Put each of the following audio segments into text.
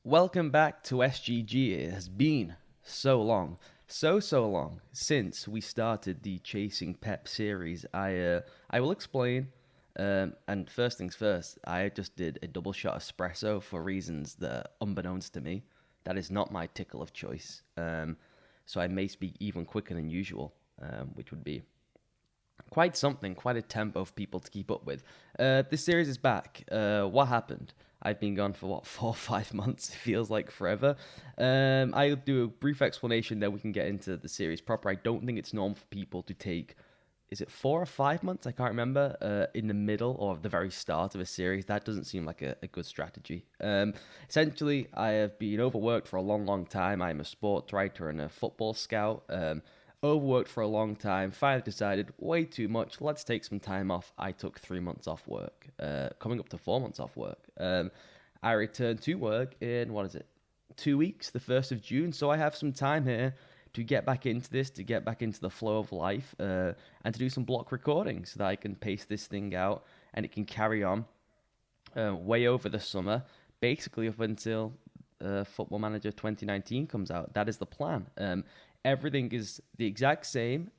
Welcome back to SGG. It has been so long, so long since we started the Chasing Pep series. I will explain. And first things first, I just did a double shot espresso for reasons that are unbeknownst to me. That is not my tickle of choice. So I may speak even quicker than usual, which would be quite something, quite a tempo of people to keep up with. This series is back. What happened? I've been gone for what 4 or 5 months. It feels like forever. I'll do a brief explanation, then we can get into the series proper. I don't think it's normal for people to take, is it 4 or 5 months? I can't remember. In the middle or the very start of a series, that doesn't seem like a good strategy. Essentially, I have been overworked for a long time. I'm a sports writer and a football scout. Overworked for a long time. Finally decided way too much. Let's take some time off. I took 3 months off work, coming up to 4 months off work. I returned to work in, what is it, 2 weeks, the 1st of June. So I have some time here to get back into this, to get back into the flow of life, and to do some block recording so that I can pace this thing out and it can carry on way over the summer, basically up until Football Manager 2019 comes out. That is the plan. Everything is the exact same.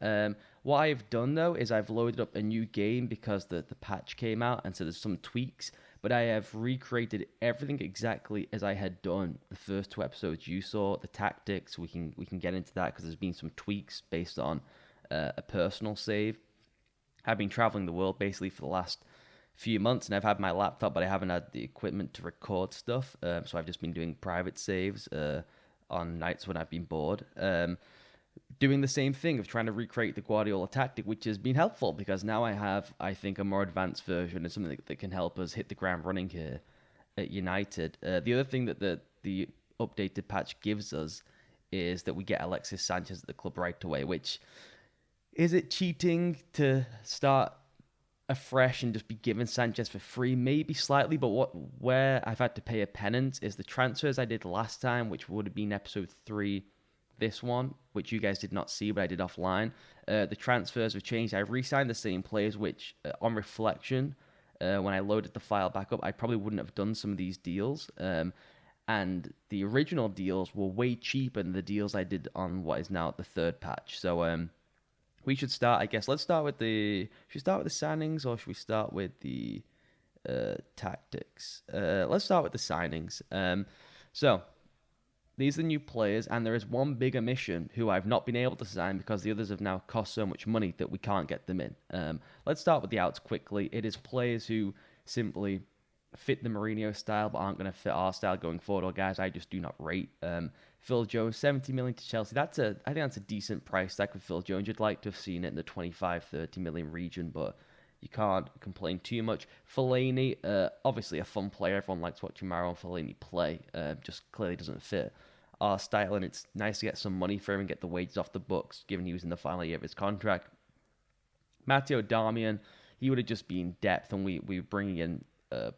What I've done though is I've loaded up a new game because the patch came out, and so there's some tweaks. But I have recreated everything exactly as I had done the first 2 episodes you saw. The tactics, we can get into that because there's been some tweaks based on a personal save. I've been traveling the world basically for the last few months, and I've had my laptop, but I haven't had the equipment to record stuff. So I've just been doing private saves on nights when I've been bored. Doing the same thing of trying to recreate the Guardiola tactic, which has been helpful because now I have, I think, a more advanced version and something that can help us hit the ground running here at United. The other thing that the updated patch gives us is that we get Alexis Sanchez at the club right away, which, is it cheating to start afresh and just be given Sanchez for free? Maybe slightly, but where I've had to pay a penance is the transfers I did last time, which would have been episode 3, this one, which you guys did not see, but I did offline. The transfers have changed. I re-signed the same players, which on reflection, when I loaded the file back up, I probably wouldn't have done some of these deals. And the original deals were way cheaper than the deals I did on what is now the third patch. So we should start, I guess. Let's start with should we start with the signings, or should we start with the tactics? Let's start with the signings. So these are the new players, and there is one big omission who I've not been able to sign because the others have now cost so much money that we can't get them in. Let's start with the outs quickly. It is players who simply fit the Mourinho style but aren't going to fit our style going forward, or guys I just do not rate. Phil Jones, 70 million to Chelsea. I think that's a decent price tag for Phil Jones. You'd like to have seen it in the 25-30 million region, but you can't complain too much. Fellaini, obviously a fun player. Everyone likes watching Marouane Fellaini play. Just clearly doesn't fit our style, and it's nice to get some money for him and get the wages off the books, given he was in the final year of his contract. Matteo Darmian, he would have just been depth, and we were bringing in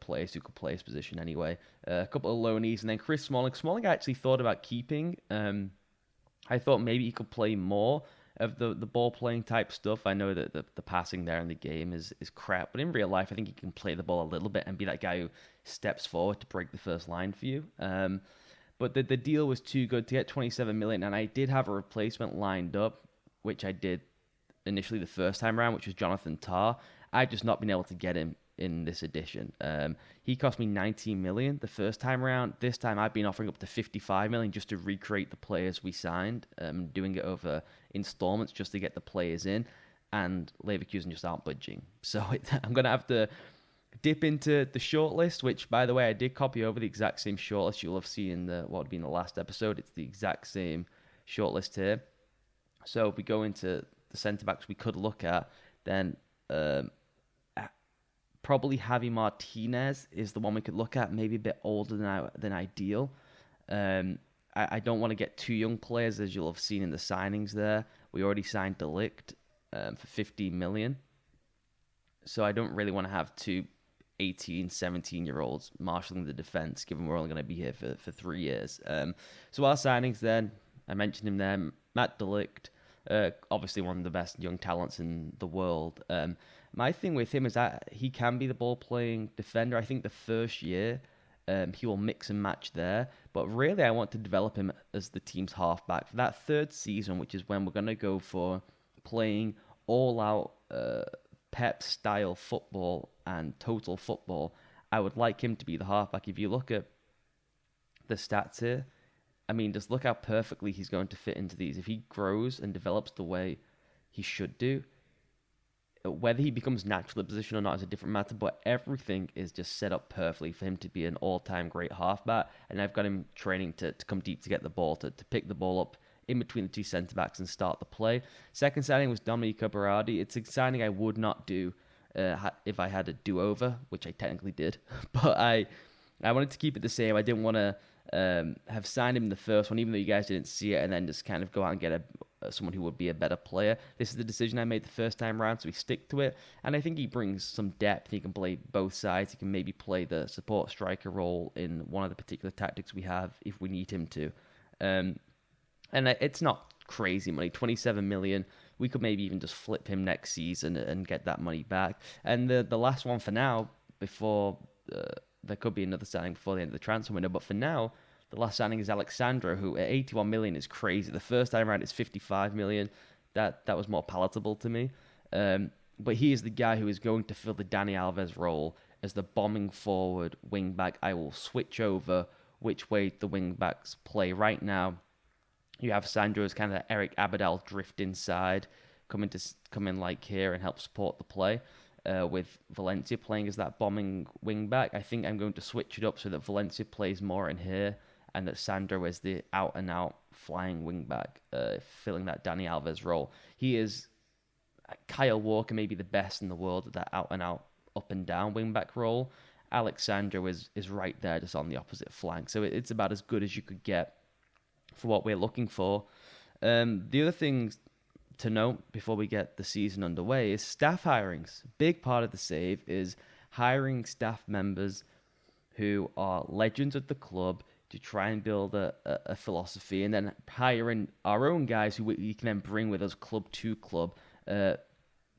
players who could play his position anyway. A couple of loanies, and then Chris Smalling. Smalling I actually thought about keeping. I thought maybe he could play more of the ball playing type stuff. I know that the passing there in the game is crap, but in real life, I think he can play the ball a little bit and be that guy who steps forward to break the first line for you. But the deal was too good to get 27 million, and I did have a replacement lined up, which I did initially the first time around, which was Jonathan Tah. I've just not been able to get him in this edition. He cost me 19 million the first time around. This time I've been offering up to 55 million just to recreate the players we signed, doing it over installments just to get the players in, and Leverkusen just aren't budging. So I'm going to have to dip into the shortlist, which, by the way, I did copy over the exact same shortlist you'll have seen in what would be in the last episode. It's the exact same shortlist here. So if we go into the centre-backs we could look at, then probably Javi Martinez is the one we could look at, maybe a bit older than ideal. I don't want to get two young players, as you'll have seen in the signings there. We already signed De Ligt for 15 million. So I don't really want to have two 18, 17-year-olds marshalling the defence, given we're only going to be here for 3 years. So our signings then, I mentioned him there, Matt De Ligt, obviously one of the best young talents in the world. My thing with him is that he can be the ball-playing defender. I think the first year He will mix and match there. But really, I want to develop him as the team's halfback for that third season, which is when we're going to go for playing all out Pep style football and total football. I would like him to be the halfback. If you look at the stats here, I mean, just look how perfectly he's going to fit into these. If he grows and develops the way he should do, whether he becomes naturally positioned or not is a different matter, but everything is just set up perfectly for him to be an all-time great halfback. And I've got him training to come deep to get the ball, to pick the ball up in between the two centre-backs and start the play. Second signing was Dominico Berardi. It's a signing I would not do if I had a do-over, which I technically did. But I wanted to keep it the same. I didn't want to have signed him in the first one, even though you guys didn't see it, and then just kind of go out and get someone who would be a better player. This is the decision I made the first time around, so we stick to it. And I think he brings some depth. He can play both sides. He can maybe play the support striker role in one of the particular tactics we have if we need him to. And it's not crazy money, 27 million. We could maybe even just flip him next season and get that money back. And the last one for now, before there could be another signing before the end of the transfer window, but for now, the last signing is Alexandro, who at 81 million is crazy. The first time around, it's 55 million. That was more palatable to me. But he is the guy who is going to fill the Dani Alves role as the bombing forward wing back. I will switch over which way the wing backs play right now. You have Sandro as kind of Eric Abidal drift inside, come in like here and help support the play. With Valencia playing as that bombing wing back, I think I'm going to switch it up so that Valencia plays more in here and that Sandro is the out and out flying wing back, filling that Dani Alves role. He is Kyle Walker, maybe the best in the world at that out and out up and down wing back role. Alexandro is right there, just on the opposite flank. So it's about as good as you could get for what we're looking for. The other thing to note before we get the season underway is staff hirings. Big part of the save is hiring staff members who are legends at the club to try and build a philosophy, and then hiring our own guys who we can then bring with us club to club.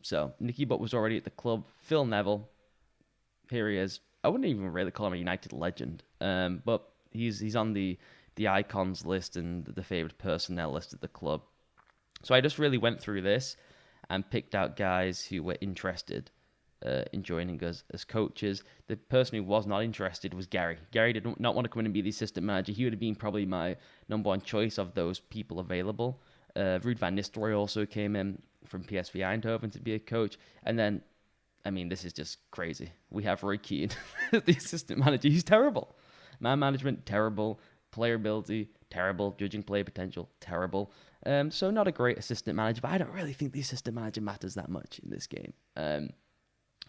So Nicky Butt was already at the club. Phil Neville, here he is. I wouldn't even really call him a United legend, but he's on the icons list and the favoured personnel list at the club. So I just really went through this and picked out guys who were interested in joining us as coaches. The person who was not interested was Gary. Gary did not want to come in and be the assistant manager. He would have been probably my number one choice of those people available. Ruud van Nistelrooy also came in from PSV Eindhoven to be a coach. And then, I mean, this is just crazy. We have Roy Keane as the assistant manager. He's terrible. Man management, terrible. Player ability, terrible. Judging player potential, terrible. So not a great assistant manager, but I don't really think the assistant manager matters that much in this game.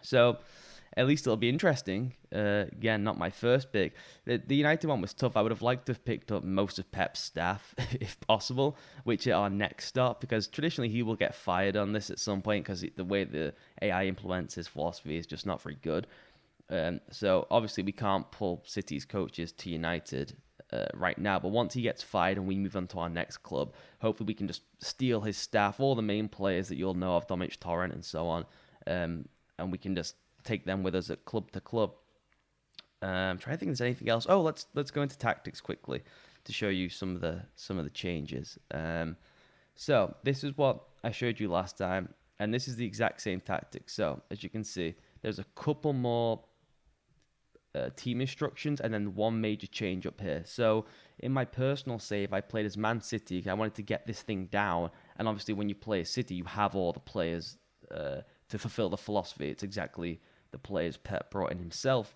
So at least it'll be interesting. Again, not my first pick. The United one was tough. I would have liked to have picked up most of Pep's staff, if possible, which are our next stop, because traditionally he will get fired on this at some point because the way the AI implements his philosophy is just not very good. So obviously we can't pull City's coaches to United right now, but once he gets fired and we move on to our next club, hopefully we can just steal his staff, all the main players that you'll know of, Dominic Torrent and so on, and we can just take them with us at club to club. I'm trying to think if there's anything else. Oh, let's go into tactics quickly to show you some of the changes. So this is what I showed you last time, and this is the exact same tactic. So as you can see, there's a couple more team instructions and then one major change up here. So in my personal save, I played as Man City. I wanted to get this thing down, and obviously when you play as City, you have all the players to fulfill the philosophy. It's exactly the players Pep brought in himself.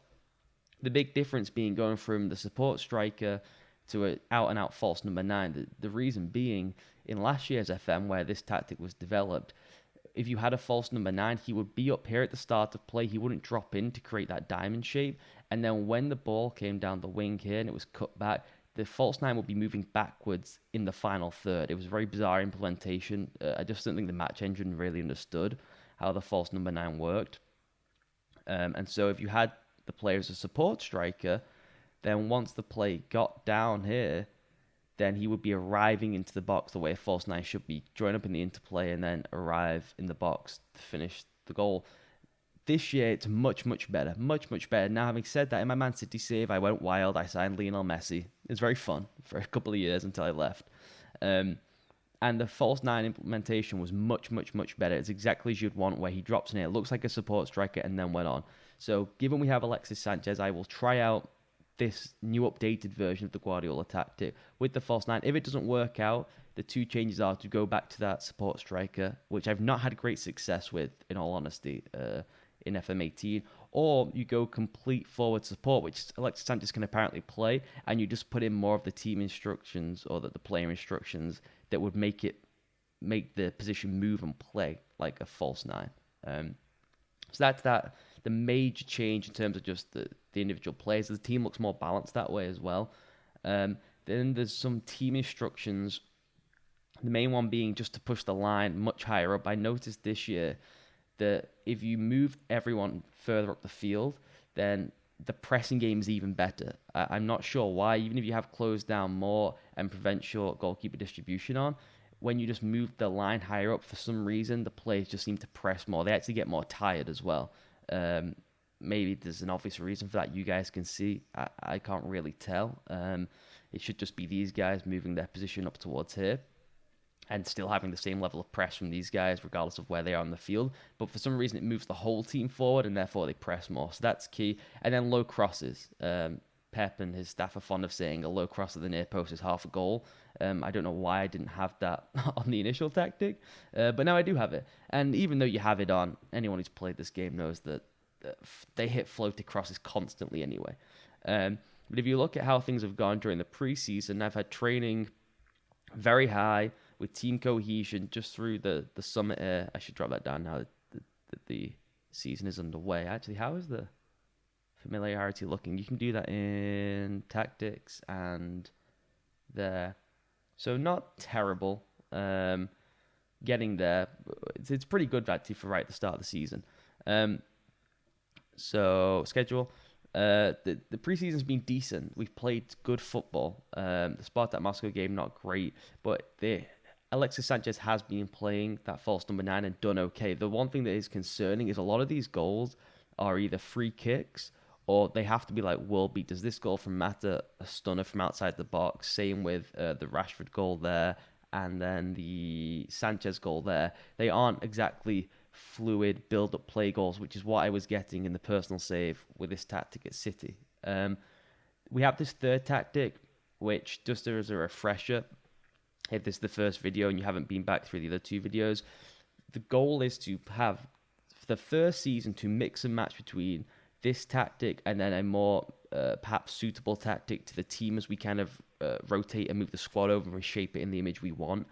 The big difference being going from the support striker to an out-and-out false number 9. The reason being, in last year's FM, where this tactic was developed, if you had a false number 9, he would be up here at the start of play. He wouldn't drop in to create that diamond shape. And then when the ball came down the wing here and it was cut back, the false 9 would be moving backwards in the final third. It was a very bizarre implementation. I just don't think the match engine really understood how the false number 9 worked. And so if you had the player as a support striker, then once the play got down here, then he would be arriving into the box the way a false 9 should be, join up in the interplay and then arrive in the box to finish the goal. This year, it's much, much better. Much, much better. Now, having said that, in my Man City save, I went wild. I signed Lionel Messi. It was very fun for a couple of years until I left. Um, and the false nine implementation was much, much, much better. It's exactly as you'd want, where he drops in here, looks like a support striker, and then went on. So, given we have Alexis Sanchez, I will try out this new updated version of the Guardiola tactic with the false nine. If it doesn't work out, the two changes are to go back to that support striker, which I've not had great success with, in all honesty, in FM18, or you go complete forward support, which Alexis Sanchez can apparently play, and you just put in more of the team instructions or the player instructions that would make the position move and play like a false nine. So that's the major change in terms of just the individual players. The team looks more balanced that way as well. Then there's some team instructions. The main one being just to push the line much higher up. I noticed this year that if you move everyone further up the field, then the pressing game is even better. I'm not sure why. Even if you have closed down more and prevent short goalkeeper distribution on, when you just move the line higher up, for some reason, the players just seem to press more. They actually get more tired as well. Maybe there's an obvious reason for that you guys can see. I can't really tell. It should just be these guys moving their position up towards here and still having the same level of press from these guys, regardless of where they are on the field. But for some reason, it moves the whole team forward, and therefore they press more. So that's key. And then low crosses. Pep and his staff are fond of saying a low cross at the near post is half a goal. I don't know why I didn't have that on the initial tactic, but now I do have it. And even though you have it on, anyone who's played this game knows that they hit floated crosses constantly anyway. But if you look at how things have gone during the preseason, I've had training very high with team cohesion just through the summit air. I should drop that down now that the season is underway. Actually, how is the familiarity looking? You can do that in tactics and there. So not terrible. Getting there. It's pretty good actually for right at the start of the season. So schedule. The preseason's been decent. We've played good football. The Spartak Moscow game not great, but Alexis Sanchez has been playing that false number 9 and done okay. The one thing that is concerning is a lot of these goals are either free kicks or they have to be like world beat. Does this goal from Mata a stunner from outside the box? Same with the Rashford goal there, and then the Sanchez goal there. They aren't exactly fluid build-up play goals, which is what I was getting in the personal save with this tactic at City. We have this third tactic, which just as a refresher, if this is the first video and you haven't been back through the other two videos, the goal is to have the first season to mix and match between this tactic and then a more perhaps suitable tactic to the team as we kind of rotate and move the squad over and reshape it in the image we want.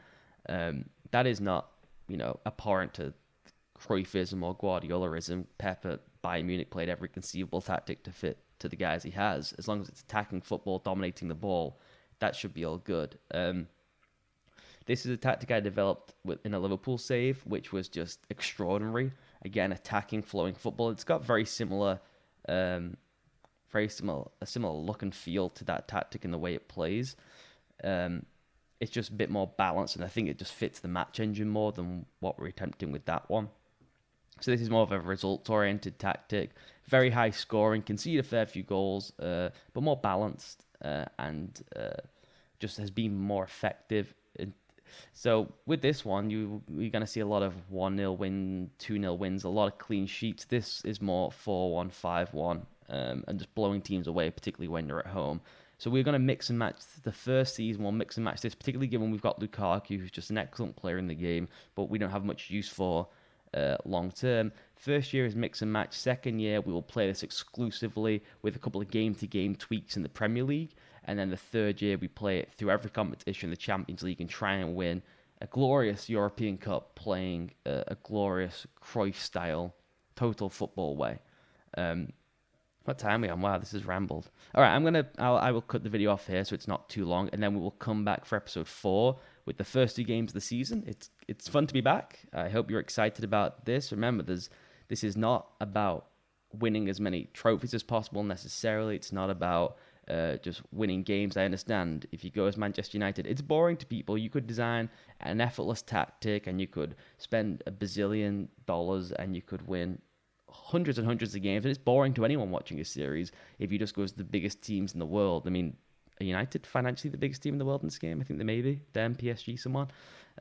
That is not, abhorrent to Cruyffism or Guardiolaism. Pep at Bayern Munich played every conceivable tactic to fit to the guys he has. As long as it's attacking football, dominating the ball, that should be all good. This is a tactic I developed in a Liverpool save, which was just extraordinary. Again, attacking, flowing football. It's got a similar look and feel to that tactic in the way it plays. It's just a bit more balanced, and I think it just fits the match engine more than what we're attempting with that one. So this is more of a results-oriented tactic. Very high scoring, concede a fair few goals, but more balanced and just has been more effective. So with this one, you're going to see a lot of 1-0 win, 2-0 wins, a lot of clean sheets. This is more 4-1, 5-1, and just blowing teams away, particularly when you're at home. So we're going to mix and match the first season. We'll mix and match this, particularly given we've got Lukaku, who's just an excellent player in the game, but we don't have much use for long term. First year is mix and match. Second year, we will play this exclusively with a couple of game-to-game tweaks in the Premier League. And then the third year, we play it through every competition, the Champions League, and try and win a glorious European Cup playing a glorious Cruyff-style total football way. What time are we on? Wow, this has rambled. All right, I will cut the video off here so it's not too long, and then we will come back for episode 4 with the first 2 games of the season. It's fun to be back. I hope you're excited about this. Remember, this is not about winning as many trophies as possible necessarily. It's not about just winning games. I understand if you go as Manchester United, it's boring to people. You could design an effortless tactic and you could spend $1 bazillion and you could win hundreds and hundreds of games, and it's boring to anyone watching a series if you just go to the biggest teams in the world. I mean, are United financially the biggest team in the world in this game? I think they may be. Them, PSG, someone.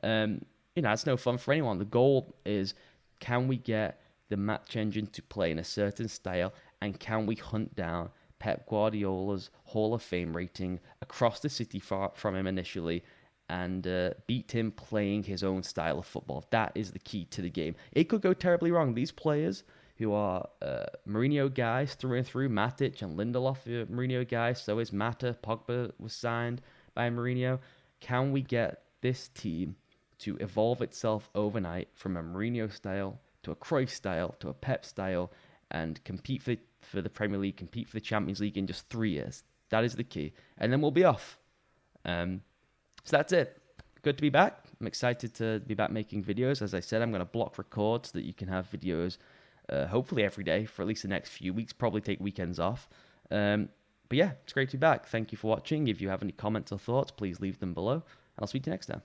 It's no fun for anyone. The goal is, can we get the match engine to play in a certain style, and can we hunt down Pep Guardiola's Hall of Fame rating across the city from him initially, and beat him playing his own style of football? That is the key to the game. It could go terribly wrong. These players who are Mourinho guys through and through, Matic and Lindelof are Mourinho guys, so is Mata. Pogba was signed by Mourinho. Can we get this team to evolve itself overnight from a Mourinho style to a Cruyff style to a Pep style, and compete for the Premier League, compete for the Champions League in just 3 years? That is the key. And then we'll be off. So that's it. Good to be back. I'm excited to be back making videos. As I said, I'm going to block record so that you can have videos hopefully every day for at least the next few weeks, probably take weekends off. But yeah, it's great to be back. Thank you for watching. If you have any comments or thoughts, please leave them below. I'll speak to you next time.